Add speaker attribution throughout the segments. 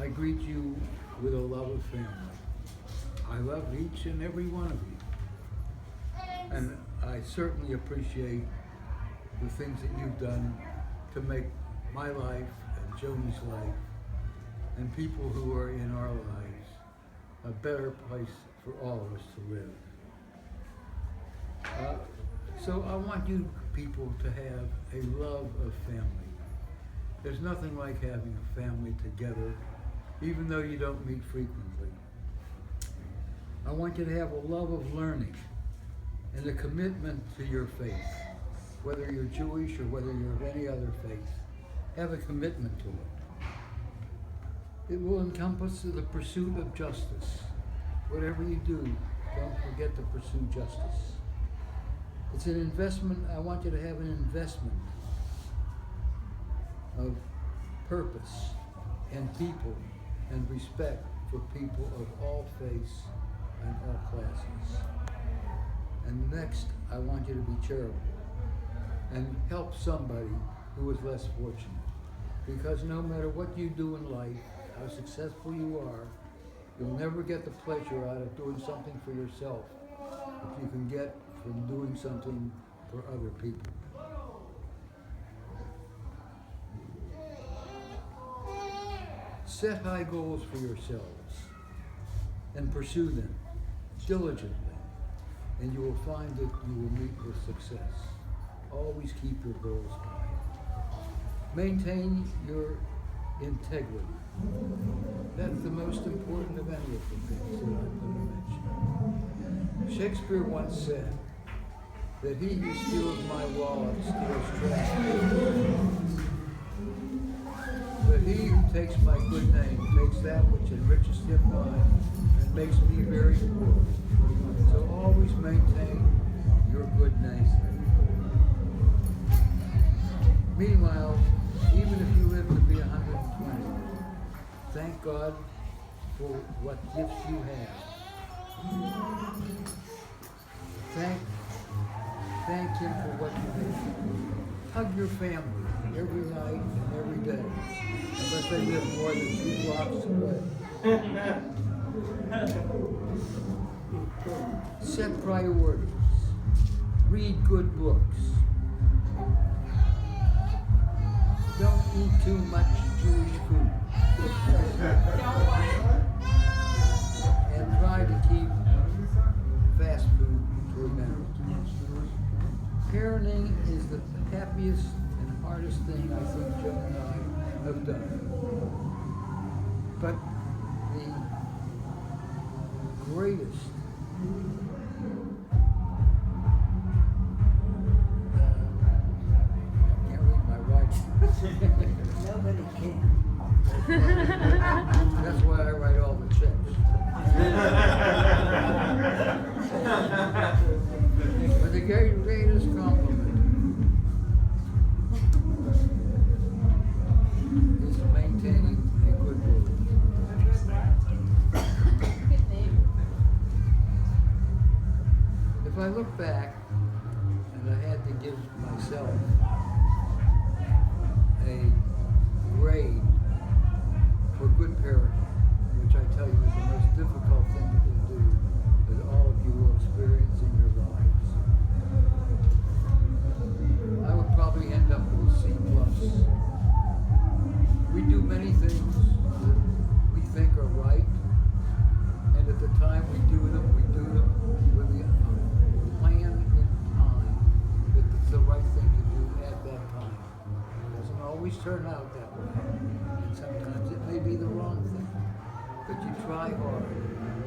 Speaker 1: I greet you with a love of family. I love each and every one of you. And I certainly appreciate the things that you've done to make my life and Joni's life and people who are in our lives a better place for all of us to live. So I want you people to have a love of family. There's nothing like having a family together, even though you don't meet frequently. I want you to have a love of learning and a commitment to your faith. Whether you're Jewish or whether you're of any other faith, have a commitment to it. It will encompass the pursuit of justice. Whatever you do, don't forget to pursue justice. It's an investment. I want you to have an investment of purpose and people and respect for people of all faiths and all classes. And next, I want you to be charitable and help somebody who is less fortunate. Because no matter what you do in life, how successful you are, you'll never get the pleasure out of doing something for yourself that you can get from doing something for other people. Set high goals for yourselves and pursue them diligently, and you will find that you will meet with success. Always keep your goals high. Maintain your integrity. That's the most important of any of the things that I'm going to mention. Shakespeare once said that he who steals my wallet steals trash. But he who takes my good name takes that which enriches him mine and makes me very poor. So always maintain your good name. Meanwhile, even if you live to be 120, thank God for what gifts you have. Thank Him for what you have. Hug your family every night and every day, unless they live more than 2 blocks away. Set priorities. Read good books. Don't eat too much Jewish food. And try to keep fast food to a minimum. Parenting is the happiest and hardest thing I think Joe and I have done. But the greatest I can't read my writing.
Speaker 2: Nobody can.
Speaker 1: That's why I write all the checks. But the greatest compliment is maintaining a good word. If I look back and I had to give myself a grade for good parenting, which I tell you is the most difficult thing to do that all of you will experience in your lives, I would probably end up with a C+. We do many things that we think are right, and at the time we do them with the plan in mind that it's the right thing to do at that time. It doesn't always turn out that way, and sometimes it may be the wrong thing. But you try hard,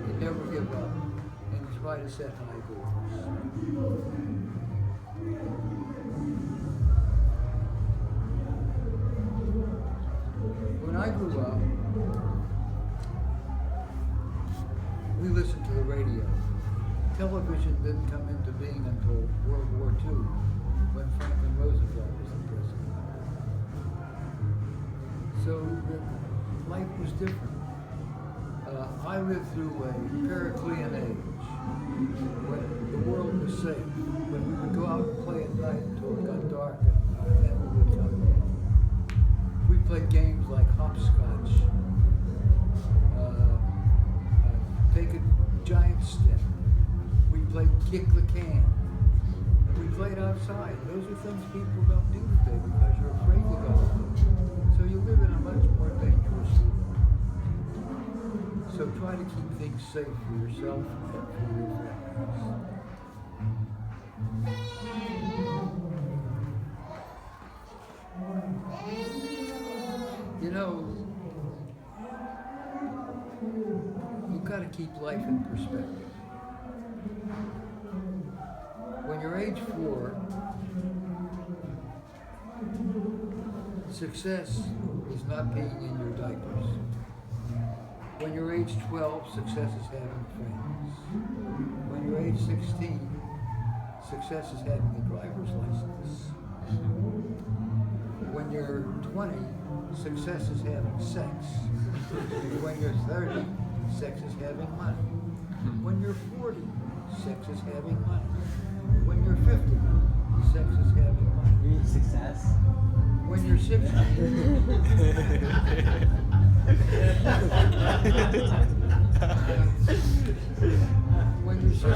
Speaker 1: you never give up, and you try to set high goals. When I grew up, we listened to the radio. Television didn't come into being until World War II, when Franklin Roosevelt was the president. So life was different. I lived through a Periclean age when the world was safe, when we would go out and play at night until it got dark and then we would come in. We played games like hopscotch kick the can. And we played outside. Those are things people don't do today because you're afraid to go. So you live in a much more dangerous world. So try to keep things safe for yourself and for your families. You know, you've got to keep life in perspective. When you're age 4, success is not peeing in your diapers. When you're age 12, success is having friends. When you're age 16, success is having a driver's license. When you're 20, success is having sex. When you're 30, sex is having money. When you're 40, sex is having money. When you're 50, sex is having money.
Speaker 2: You mean success?
Speaker 1: When you're 60, when you're 60,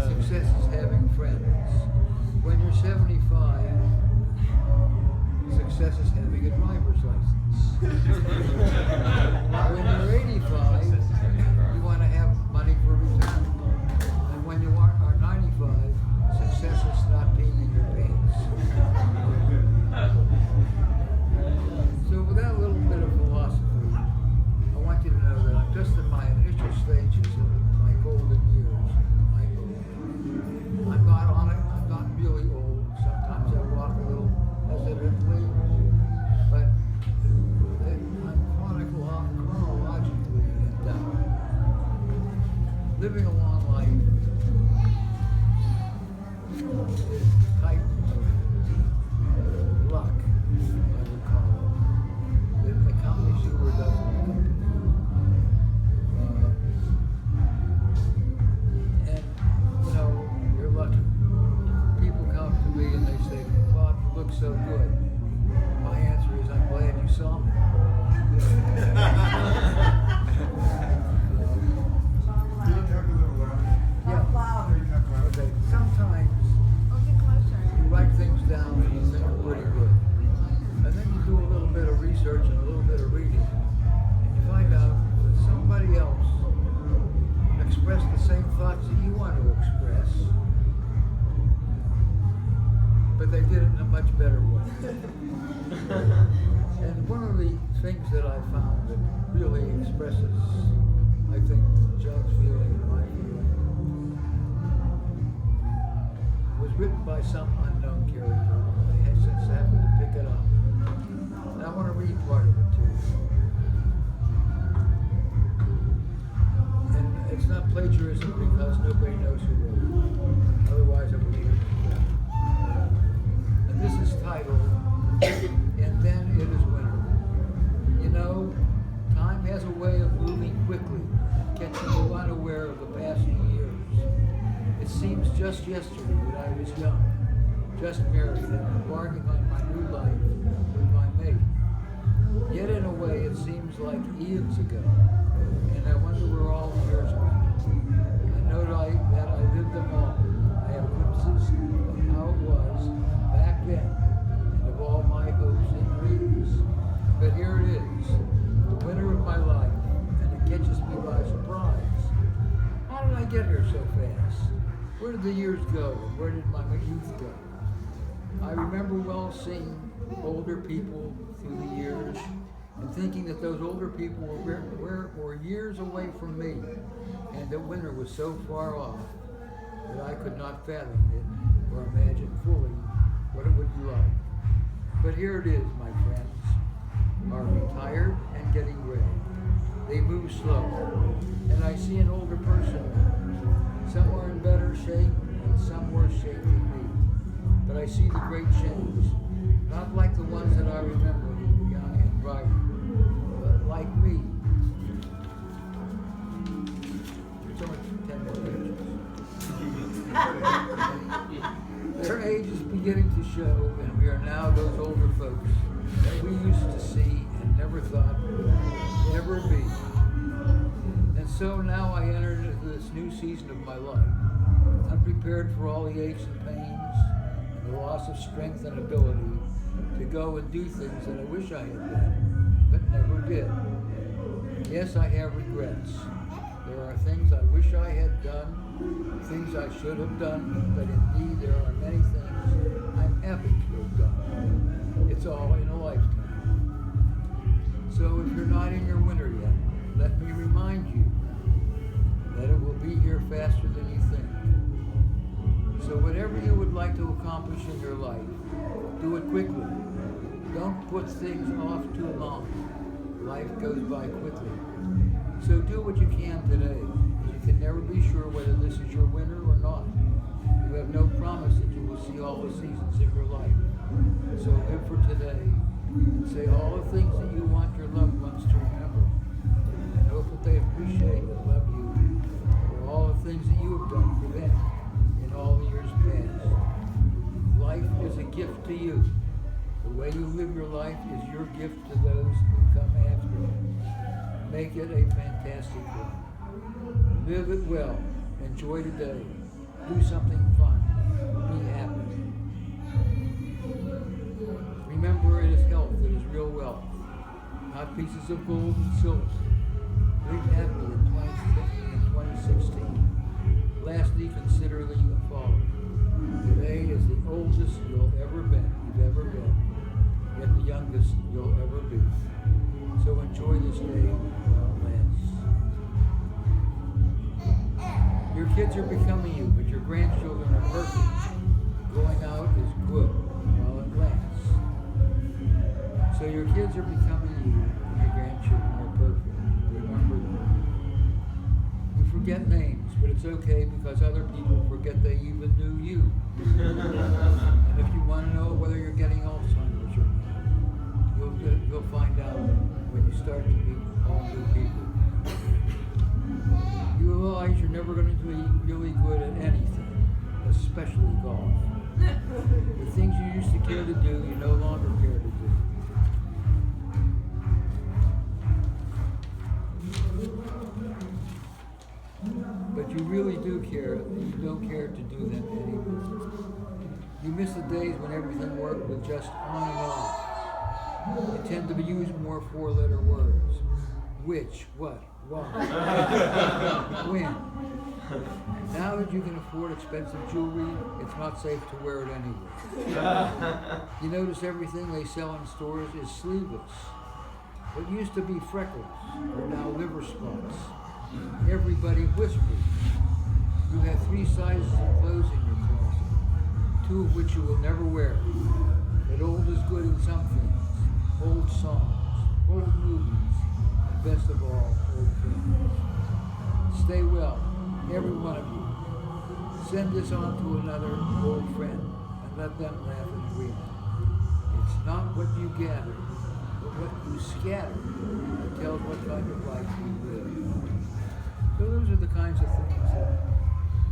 Speaker 1: success is having friends. When you're 75, success is having a driver's license. When you're 85, you want to have money for retirement. And when you are 95, success is not being in your pants. So with that little bit of philosophy, I want you to know that I'm just in my initial stages of my golden years. I'm not on it. I'm not really old. Sometimes I walk a little hesitantly, but I'm chronologically endowed. Living a long life is a type of luck, I would call it. It accompanies you or doesn't accompany you. And, you know, you're lucky. People come to me and they say, Bob, you look so good. My answer is, I'm glad you saw me.
Speaker 3: Can you talk a little louder?
Speaker 1: Yeah. Okay. Sometimes you write things down and you think are pretty good. And then you do a little bit of research and a little bit of reading. And you find out that somebody else expressed the same thoughts that you want to express, but they did it in a much better way. And one of the things that I found that really expresses, I think, John's feeling and my feeling, was written by some unknown character. I had since happened to pick it up. And I want to read part of it to you. And it's not plagiarism because nobody knows who wrote it. Otherwise I would have written it down. And this is titled, And Then It Is Winter. You know, time has a way of moving quickly, catching you unaware of the passing years. It seems just yesterday that I was young, just married and embarking on my new life with my mate. Yet in a way it seems like eons ago, and I wonder where all the years went. I know that I lived them all. I have glimpses of how it was back then, and of all my hopes and dreams. But here it is, the winter of my life, and it catches me by surprise. How did I get here so fast? Where did the years go? Where did my youth go? I remember well seeing older people through the years and thinking that those older people were years away from me, and that winter was so far off that I could not fathom it or imagine fully what it would be like. But here it is, my friends, are retired and getting gray. They move slow, and I see an older person. Some are in better shape, and some worse shape than me. But I see the great change, not like the ones that I remember, young and bright, but like me. It's only 10 more pages. Their age is beginning to show, and we are now those older folks that we used to see and never thought would ever be. And so now I enter into this new season of my life, unprepared for all the aches and pains and the loss of strength and ability to go and do things that I wish I had done, but never did. Yes, I have regrets. There are things I wish I had done, things I should have done, but indeed there are many things I'm happy to have done. It's all in a lifetime. So if you're not in your winter yet, let me remind you that it will be here faster than you think. So whatever you would like to accomplish in your life, do it quickly. Don't put things off too long. Life goes by quickly. So do what you can today. You can never be sure whether this is your winter or not. You have no promise that you will see all the seasons of your life. So live for today and say all the things that you want your loved ones to remember. And hope that they appreciate and love you for all the things that you have done for them in all the years past. Life is a gift to you. The way you live your life is your gift to those who come after you. Make it a fantastic one. Live it well. Enjoy today. Do something fun. Be happy. Remember, it is health that is real wealth, not pieces of gold and silver. Live happy in 2016. Lastly, consider the following. Today is the oldest you've ever been, yet the youngest you'll ever be. So enjoy this day while it lasts. Your kids are becoming you, but your grandchildren are perfect. Going out is good while it lasts. So your kids are becoming you, and your grandchildren are perfect. Remember that. You forget names, but it's okay because other people forget they even knew you. And if you want to know whether you're getting Alzheimer's or not, you'll find out when you start to meet all new people. You realize you're never going to be really good at anything, especially golf. The things you used to care to do, you no longer care to do. But you really do care, you don't care to do them anymore. You miss the days when everything worked with just on and off. You tend to use more four-letter words. Which, what, why, when. Now that you can afford expensive jewelry, it's not safe to wear it anyway. You notice everything they sell in stores is sleeveless. What used to be freckles are now liver spots. Everybody whispers. You have 3 sizes of clothes in your closet, 2 of which you will never wear. But old is good in some things. Old songs, old movies, and best of all, old friends. Stay well, every one of you. Send this on to another old friend and let them laugh and dream. It's not what you gather, but what you scatter that tells what kind of life you live. So those are the kinds of things that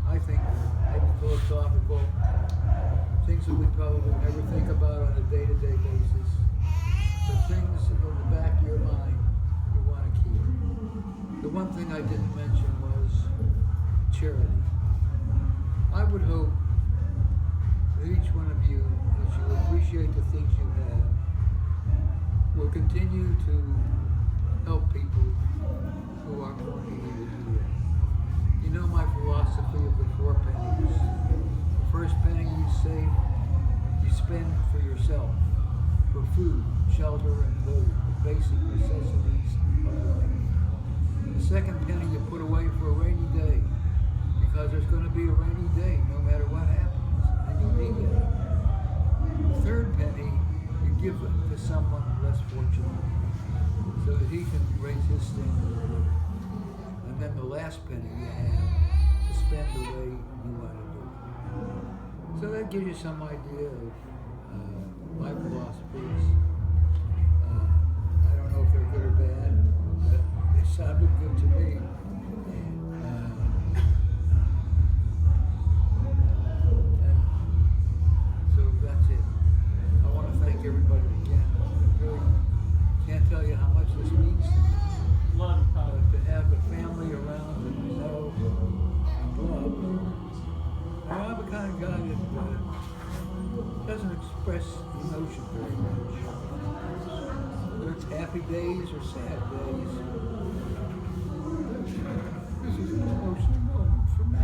Speaker 1: I think maybe philosophical, things that we probably never think about on a day-to-day basis, but things in the back of your mind you want to keep. The one thing I didn't mention was charity. I would hope that each one of you, as you appreciate the things you have, will continue to help people who are more needy than you. You know my philosophy of the 4 pennies. The first penny you save, you spend for yourself, for food, shelter, and clothing, the basic necessities of life. The second penny you put away for a rainy day, because there's going to be a rainy day no matter what happens, and you need it. The third penny you give it to someone less fortunate, so that he can raise his standard of living. And then the last penny you have to spend the way you want to do it. So that gives you some idea of my philosophies. I don't know if they're good or bad, but they sounded good to me. And so that's it. I want to thank everybody again. I really can't tell you how much this means to me. To have a family around guy that doesn't express emotion very much. Whether it's happy days or sad days. This is an emotional moment for me.